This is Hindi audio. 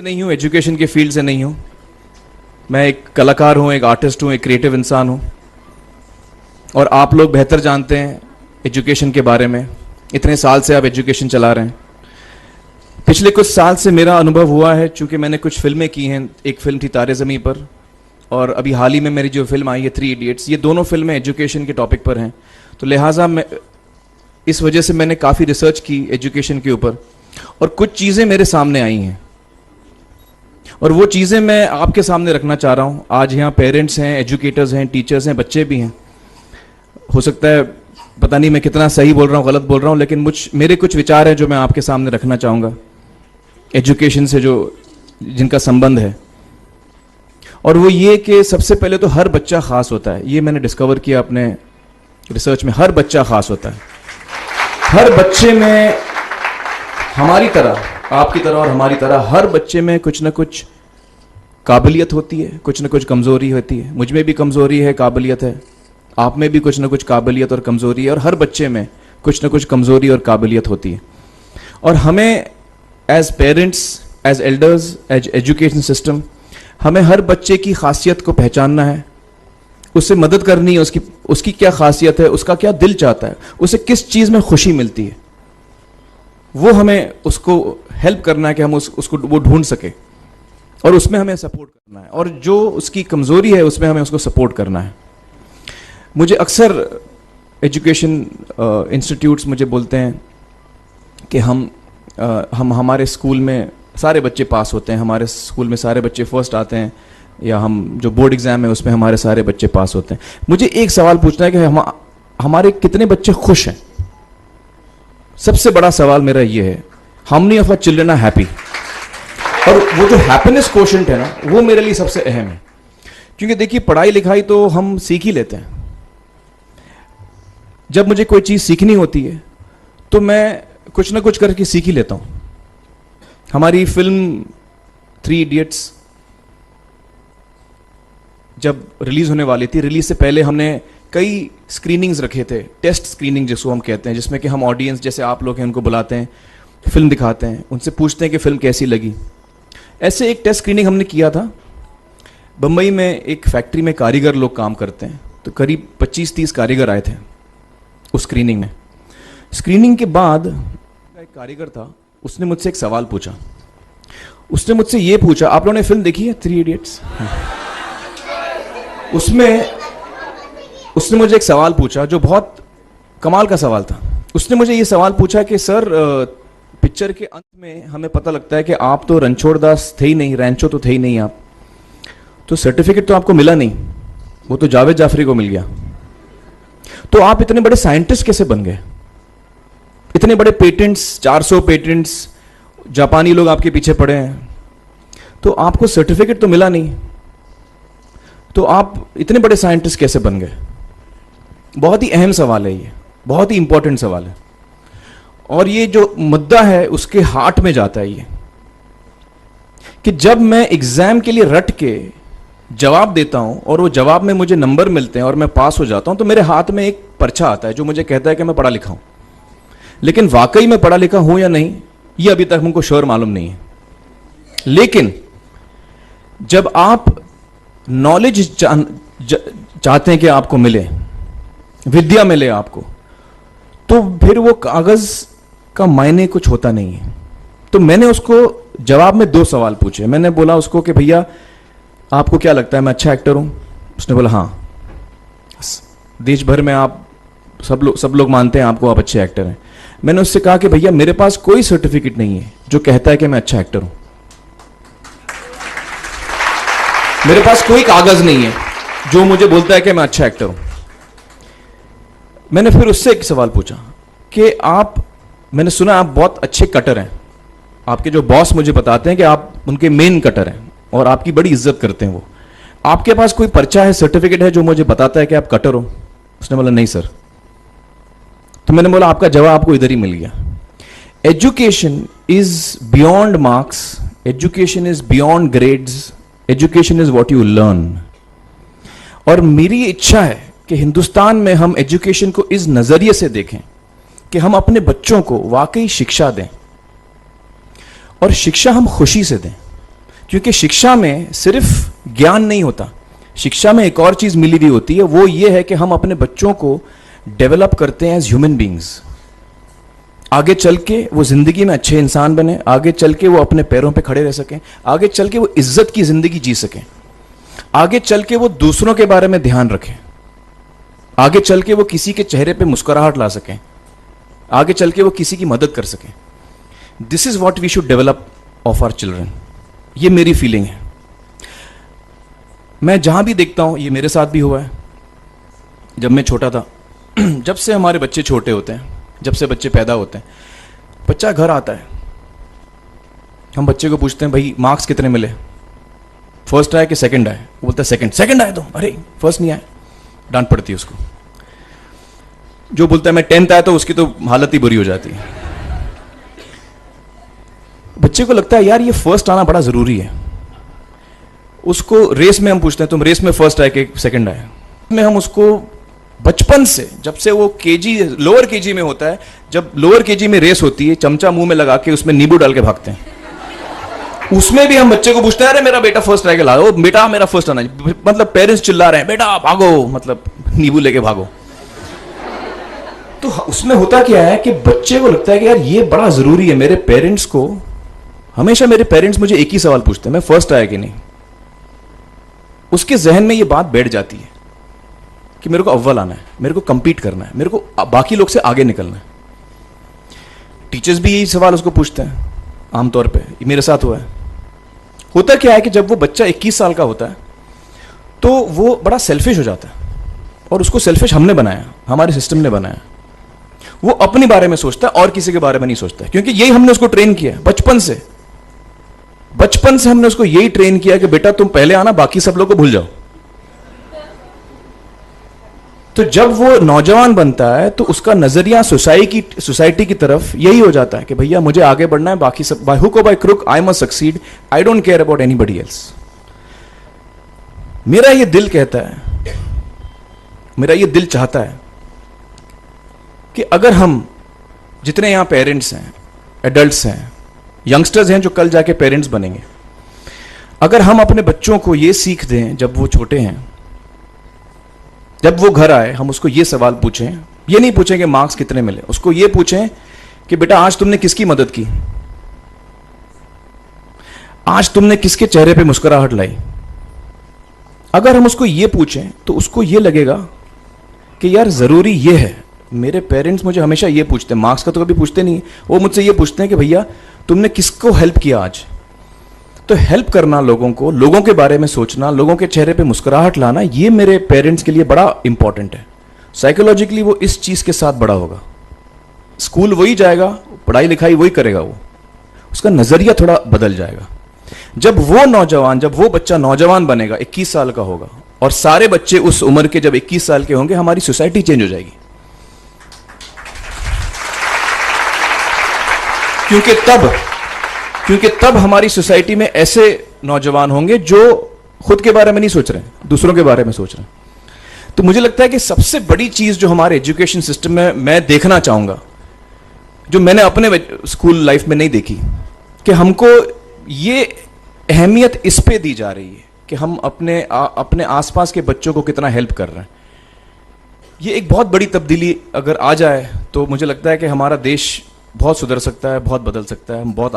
नहीं हूँ, एजुकेशन के फील्ड से नहीं हूँ। मैं एक कलाकार हूँ, एक आर्टिस्ट हूँ, एक क्रिएटिव इंसान हूँ। और आप लोग बेहतर जानते हैं एजुकेशन के बारे में। इतने साल से आप एजुकेशन चला रहे हैं। पिछले कुछ साल से मेरा अनुभव हुआ है, चूँकि मैंने कुछ फिल्में की हैं। एक फिल्म थी तारे ज़मीं पर, और अभी हाल ही में मेरी जो फिल्म आई है 3 इडियट्स, ये दोनों फिल्में एजुकेशन के टॉपिक पर हैं। तो लिहाजा मैं इस वजह से मैंने काफ़ी रिसर्च की एजुकेशन के ऊपर, और कुछ चीज़ें मेरे सामने आई हैं और वो चीज़ें मैं आपके सामने रखना चाह रहा हूँ। आज यहाँ पेरेंट्स हैं, एजुकेटर्स हैं, टीचर्स हैं, बच्चे भी हैं। हो सकता है पता नहीं मैं कितना सही बोल रहा हूँ, गलत बोल रहा हूँ, लेकिन मेरे कुछ विचार हैं जो मैं आपके सामने रखना चाहूँगा एजुकेशन से जो जिनका संबंध है। और वो ये कि सबसे पहले तो हर बच्चा ख़ास होता है। ये मैंने डिस्कवर किया अपने रिसर्च में। हर बच्चा ख़ास होता है। हर बच्चे में, हमारी तरह, आपकी तरह और हमारी तरह, हर बच्चे में कुछ ना कुछ काबिलियत होती है, कुछ ना कुछ कमज़ोरी होती है। मुझ में भी कमज़ोरी है, काबिलियत है। आप में भी कुछ ना कुछ काबिलियत और कमज़ोरी है, और हर बच्चे में कुछ ना कुछ कमज़ोरी और काबिलियत होती है। और हमें as parents, as elders, as education system, हमें हर बच्चे की खासियत को पहचानना है, उससे मदद करनी है। उसकी क्या खासियत है, उसका क्या दिल चाहता है, उसे किस चीज़ में खुशी मिलती है, वो हमें उसको हेल्प करना है कि हम उसको वो ढूंढ सके, और उसमें हमें सपोर्ट करना है। और जो उसकी कमज़ोरी है उसमें हमें उसको सपोर्ट करना है। मुझे अक्सर एजुकेशन इंस्टीट्यूट्स मुझे बोलते हैं कि हम हमारे स्कूल में सारे बच्चे पास होते हैं, हमारे स्कूल में सारे बच्चे फर्स्ट आते हैं, या हम जो बोर्ड एग्ज़ाम है उसमें हमारे सारे बच्चे पास होते हैं। मुझे एक सवाल पूछना है कि हमारे कितने बच्चे खुश हैं। सबसे बड़ा सवाल मेरा ये है, how many of our children are happy. और वो जो हैप्पीनेस कोशेंट है ना, वो मेरे लिए सबसे अहम है। क्योंकि देखिए, पढ़ाई लिखाई तो हम सीख ही लेते हैं। जब मुझे कोई चीज़ सीखनी होती है तो मैं कुछ ना कुछ करके सीख ही लेता हूँ। हमारी फिल्म 3 इडियट्स जब रिलीज़ होने वाली थी, रिलीज़ से पहले हमने कई स्क्रीनिंग्स रखे थे, टेस्ट स्क्रीनिंग जिसको हम कहते हैं, जिसमें कि हम ऑडियंस, जैसे आप लोग हैं, उनको बुलाते हैं, फिल्म दिखाते हैं, उनसे पूछते हैं कि फ़िल्म कैसी लगी। ऐसे एक टेस्ट स्क्रीनिंग हमने किया था। बम्बई में एक फैक्ट्री में कारीगर लोग काम करते हैं, तो करीब 25-30 कारीगर आए थे उस स्क्रीनिंग में। स्क्रीनिंग के बाद एक कारीगर था, उसने मुझसे एक सवाल पूछा। उसने मुझसे ये पूछा, आप लोगों ने फिल्म देखी है 3 इडियट्स? उसने मुझे एक सवाल पूछा जो बहुत कमाल का सवाल था। उसने मुझे ये सवाल पूछा कि सर, पिक्चर के अंत में हमें पता लगता है कि आप तो रणछोड़ दास थे ही नहीं, रैंचो तो थे ही नहीं आप, तो सर्टिफिकेट तो आपको मिला नहीं, वो तो जावेद जाफरी को मिल गया। तो आप इतने बड़े साइंटिस्ट कैसे बन गए? इतने बड़े पेटेंट्स, 400 पेटेंट्स, जापानी लोग आपके पीछे पड़े हैं, तो आपको सर्टिफिकेट तो मिला नहीं, तो आप इतने बड़े साइंटिस्ट कैसे बन गए? बहुत ही अहम सवाल है ये, बहुत ही इंपॉर्टेंट सवाल है। और ये जो मुद्दा है उसके हार्ट में जाता है ये, कि जब मैं एग्जाम के लिए रट के जवाब देता हूं और वो जवाब में मुझे नंबर मिलते हैं और मैं पास हो जाता हूं, तो मेरे हाथ में एक पर्चा आता है जो मुझे कहता है कि मैं पढ़ा लिखा हूं। लेकिन वाकई में पढ़ा लिखा हूं या नहीं, ये अभी तक हमको श्योर मालूम नहीं है। लेकिन जब आप नॉलेज चाहते हैं कि आपको मिले, विद्या मिले आपको, तो फिर वो कागज का मायने कुछ होता नहीं है। तो मैंने उसको जवाब में 2 सवाल पूछे। मैंने बोला उसको कि भैया, आपको क्या लगता है मैं अच्छा एक्टर हूं? उसने बोला हाँ, देश भर में आप सब लोग मानते हैं आपको, आप अच्छे एक्टर हैं। मैंने उससे कहा कि भैया, मेरे पास कोई सर्टिफिकेट नहीं है जो कहता है कि मैं अच्छा एक्टर हूं। मेरे पास कोई कागज नहीं है जो मुझे बोलता है कि मैं अच्छा एक्टर हूं। मैंने फिर उससे एक सवाल पूछा कि मैंने सुना आप बहुत अच्छे कटर हैं, आपके जो बॉस मुझे बताते हैं कि आप उनके मेन कटर हैं और आपकी बड़ी इज्जत करते हैं वो, आपके पास कोई पर्चा है, सर्टिफिकेट है जो मुझे बताता है कि आप कटर हो? उसने बोला नहीं सर। तो मैंने बोला आपका जवाब आपको इधर ही मिल गया। Education is beyond marks, education is beyond grades, education is what you learn. और मेरी इच्छा है कि हिंदुस्तान में हम एजुकेशन को इस नजरिए से देखें कि हम अपने बच्चों को वाकई शिक्षा दें, और शिक्षा हम खुशी से दें। क्योंकि शिक्षा में सिर्फ ज्ञान नहीं होता, शिक्षा में एक और चीज मिली हुई होती है, वो ये है कि हम अपने बच्चों को डेवलप करते हैं एज ह्यूमन बींग्स। आगे चल के वो जिंदगी में अच्छे इंसान बने, आगे चल के वो अपने पैरों पे खड़े रह सकें, आगे चल के वो इज्जत की जिंदगी जी सकें, आगे चल के वो दूसरों के बारे में ध्यान रखें, आगे चल के वो किसी के चेहरे पे मुस्कुराहट ला सकें, आगे चल के वो किसी की मदद कर सकें। This is what we should develop of our children. ये मेरी फीलिंग है। मैं जहां भी देखता हूं, ये मेरे साथ भी हुआ है जब मैं छोटा था। जब से हमारे बच्चे छोटे होते हैं, जब से बच्चे पैदा होते हैं, बच्चा घर आता है, हम बच्चे को पूछते हैं भाई मार्क्स कितने मिले, फर्स्ट आया कि सेकंड आया? वो बोलता है सेकंड। सेकंड आया तो अरे फर्स्ट नहीं आया, डांट पड़ती है उसको। जो बोलता है मैं 10th आया तो उसकी तो हालत ही बुरी हो जाती है। बच्चे को लगता है यार ये फर्स्ट आना बड़ा जरूरी है। उसको रेस में हम पूछते हैं तुम रेस में फर्स्ट आए कि सेकंड आए? में हम उसको बचपन से, जब से वो केजी लोअर केजी में होता है, जब लोअर केजी में रेस होती है, चमचा मुंह में लगा के उसमें नींबू डाल के भागते हैं। उसमें भी हम बच्चे को पूछते हैं अरे मेरा बेटा फर्स्ट आएगा, लाओ बेटा मेरा फर्स्ट आना। मतलब पेरेंट्स चिल्ला रहे हैं बेटा भागो, मतलब नींबू लेके भागो। तो उसमें होता क्या है कि बच्चे को लगता है कि यार ये बड़ा जरूरी है। मेरे पेरेंट्स को हमेशा, मेरे पेरेंट्स मुझे एक ही सवाल पूछते हैं, मैं फर्स्ट आया कि नहीं। उसके जहन में ये बात बैठ जाती है कि मेरे को अव्वल आना है, मेरे को कंपीट करना है, मेरे को बाकी लोग से आगे निकलना है। टीचर्स भी यही सवाल उसको पूछते हैं आमतौर पे। ये मेरे साथ हुआ है। होता क्या है कि जब वो बच्चा 21 साल का होता है तो वो बड़ा सेल्फिश हो जाता है, और उसको सेल्फिश हमने बनाया, हमारे सिस्टम ने बनाया। वो अपने बारे में सोचता है और किसी के बारे में नहीं सोचता है, क्योंकि यही हमने उसको ट्रेन किया है बचपन से। बचपन से हमने उसको यही ट्रेन किया कि बेटा तुम पहले आना, बाकी सब लोग को भूल जाओ। तो जब वो नौजवान बनता है तो उसका नजरिया सोसाइटी की तरफ यही हो जाता है कि भैया मुझे आगे बढ़ना है, बाकी सब बाय हुक और by crook I must succeed, I don't care about anybody else. मेरा ये दिल कहता है, मेरा ये दिल चाहता है कि अगर हम जितने यहां पेरेंट्स हैं, एडल्ट्स हैं, यंगस्टर्स हैं जो कल जाके पेरेंट्स बनेंगे, अगर हम अपने बच्चों को ये सीख दें जब वो छोटे हैं, जब वो घर आए हम उसको ये सवाल पूछें, ये नहीं पूछें कि मार्क्स कितने मिले, उसको ये पूछें कि बेटा आज तुमने किसकी मदद की, आज तुमने किसके चेहरे पे मुस्कुराहट लाई। अगर हम उसको ये पूछें तो उसको ये लगेगा कि यार जरूरी ये है। मेरे पेरेंट्स मुझे हमेशा ये पूछते हैं, मार्क्स का तो कभी पूछते नहीं, वो मुझसे ये पूछते हैं कि भैया तुमने किसको हेल्प किया आज। तो हेल्प करना लोगों को, लोगों के बारे में सोचना, लोगों के चेहरे पे मुस्कुराहट लाना, ये मेरे पेरेंट्स के लिए बड़ा इंपॉर्टेंट है। साइकोलॉजिकली वो इस चीज के साथ बड़ा होगा। स्कूल वही जाएगा, पढ़ाई लिखाई वही करेगा, वो उसका नजरिया थोड़ा बदल जाएगा। जब वो बच्चा नौजवान बनेगा, 21 साल का होगा, और सारे बच्चे उस उम्र के जब 21 साल के होंगे, हमारी सोसाइटी चेंज हो जाएगी। क्योंकि तब हमारी सोसाइटी में ऐसे नौजवान होंगे जो खुद के बारे में नहीं सोच रहे, दूसरों के बारे में सोच रहे हैं। तो मुझे लगता है कि सबसे बड़ी चीज जो हमारे एजुकेशन सिस्टम में मैं देखना चाहूंगा, जो मैंने अपने स्कूल लाइफ में नहीं देखी, कि हमको ये अहमियत इस पे दी जा रही है कि हम अपने आसपास के बच्चों को कितना हेल्प कर रहे हैं। ये एक बहुत बड़ी तब्दीली अगर आ जाए तो मुझे लगता है कि हमारा देश बहुत सुधर सकता है, बहुत बदल सकता है, हम बहुत